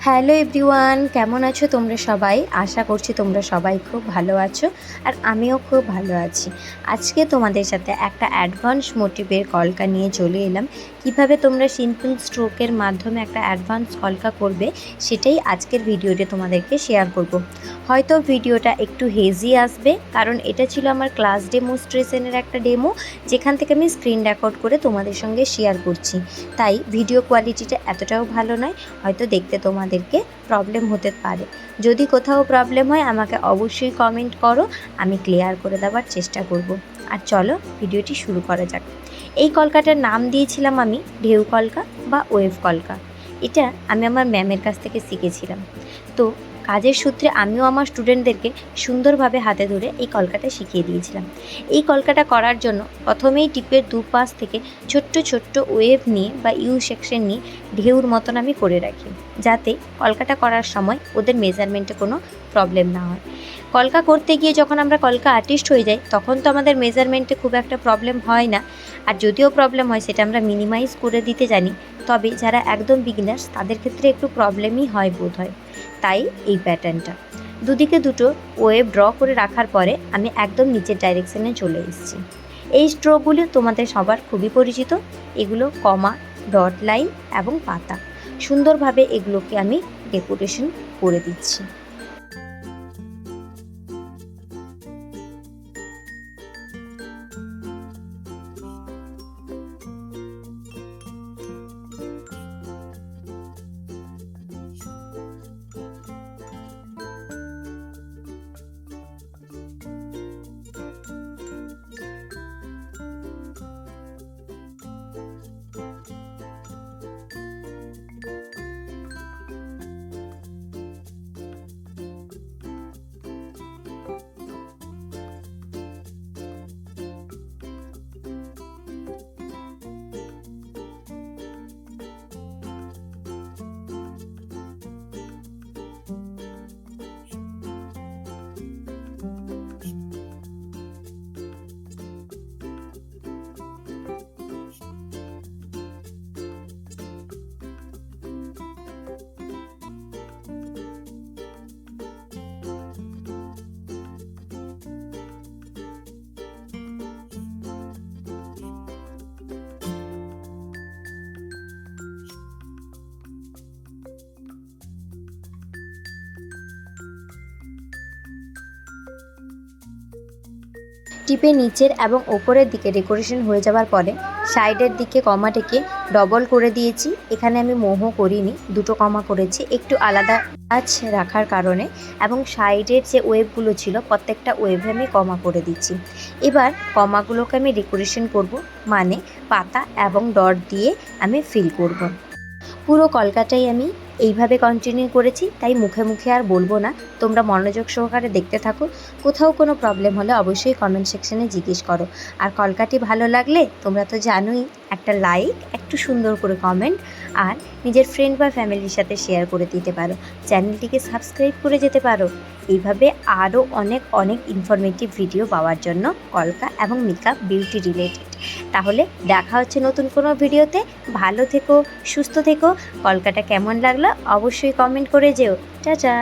Hello everyone, কেমন আছো তোমরা সবাই? আশা করছি তোমরা সবাই খুব ভালো আছো আর আমিও খুব ভালো আছি। আজকে তোমাদের সাথে একটা অ্যাডভান্স মোটিভের কলকা নিয়ে চলে এলাম। কিভাবে তোমরা সিম্পল স্ট্রোকের মাধ্যমে একটা অ্যাডভান্স কলকা করবে সেটাই আজকের ভিডিওতে তোমাদেরকে শেয়ার করব। হয়তো ভিডিওটা একটু হেজি আসবে, কারণ এটা ছিল আমার ক্লাস ডেমোস্ট্রেশনের একটা ডেমো, যেখান থেকে আমি স্ক্রিন রেকর্ড করে তোমাদের সঙ্গে শেয়ার করছি। তাই ভিডিও কোয়ালিটিটা এতটাও ভালো নয়, হয়তো দেখতে তোমাদেরকে প্রবলেম হতে পারে। যদি কোথাও প্রবলেম হয় আমাকে অবশ্যই কমেন্ট করো, আমি ক্লিয়ার করে দেওয়ার চেষ্টা করব। আর চলো ভিডিওটি শুরু করা যাক। এই কলকাটার নাম দিয়েছিলাম আমি ঢেউ কলকা বা ওয়েভ কলকা। এটা আমি আমার ম্যামের কাছ থেকে শিখেছিলাম। তো কাজের সূত্রে আমিও আমার স্টুডেন্টদেরকে সুন্দরভাবে হাতে ধরে এই কলকাটা শিখিয়ে দিয়েছিলাম। এই কলকাটা করার জন্য প্রথমেই টিপের দুপাশ থেকে ছোট্ট ছোট্ট ওয়েভ নিয়ে বা ইউ সেকশন নিয়ে ঢেউর মতন আমি করে রাখি, যাতে কলকাটা করার সময় ওদের মেজারমেন্টে কোনো প্রবলেম না হয়। কলকা করতে গিয়ে যখন আমরা কলকা আর্টিস্ট হয়ে যাই তখন তো আমাদের মেজারমেন্টে খুব একটা প্রবলেম হয় না, আর যদিও প্রবলেম হয় সেটা আমরা মিনিমাইজ করে দিতে জানি। তবে যারা একদম বিগিনার্স তাদের ক্ষেত্রে একটু প্রবলেমই হয় বোধ হয়। তাই এই প্যাটার্নটা দুদিকে দুটো ওয়েভ ড্র করে রাখার পরে আমি একদম নিচের ডাইরেকশানে চলে এসেছি। এই স্ট্রোকগুলো তোমাদের সবার খুবই পরিচিত। এগুলো কমা, ডট লাইন এবং পাতা, সুন্দরভাবে এগুলোকে আমি ডেকোরেশন করে দিচ্ছি। টিপে নিচের এবং ওপরের দিকে ডেকোরেশন হয়ে যাওয়ার পরে সাইডের দিকে কমাটিকে ডবল করে দিয়েছি। এখানে আমি মোহো করিনি, দুটো কমা করেছি একটু আলাদা কাজ রাখার কারণে, এবং সাইডের যে ওয়েভগুলো ছিল প্রত্যেকটা ওয়েভে আমি কমা করে দিচ্ছি। এবার কমাগুলোকে আমি ডেকোরেশন করব, মানে পাতা এবং ডট দিয়ে আমি ফিল করব। পুরো কলকাটাই আমি এইভাবে কন্টিনিউ করেছি, তাই মুখে মুখে আর বলবো না, তোমরা মনোযোগ সহকারে দেখতে থাকো। কোথাও কোনো প্রবলেম হলে অবশ্যই কমেন্ট সেকশনে জিজ্ঞেস করো। আর কলকাটি ভালো লাগলে তোমরা তো জানোই, একটা লাইক, একটু সুন্দর করে কমেন্ট, আর নিজের ফ্রেন্ড বা ফ্যামিলির সাথে শেয়ার করে দিতে পারো। চ্যানেলটিকে সাবস্ক্রাইব করে যেতে পারো। এইভাবে আরও অনেক অনেক ইনফরমেটিভ ভিডিও পাওয়ার জন্য কলকা এবং মেকআপ বিউটি রিলেটেড। তাহলে দেখা হচ্ছে নতুন কোনো ভিডিওতে। ভালো থেকো, সুস্থ থেকো। কলকাটা কেমন লাগলো অবশ্যই কমেন্ট করে যেও। টাটা।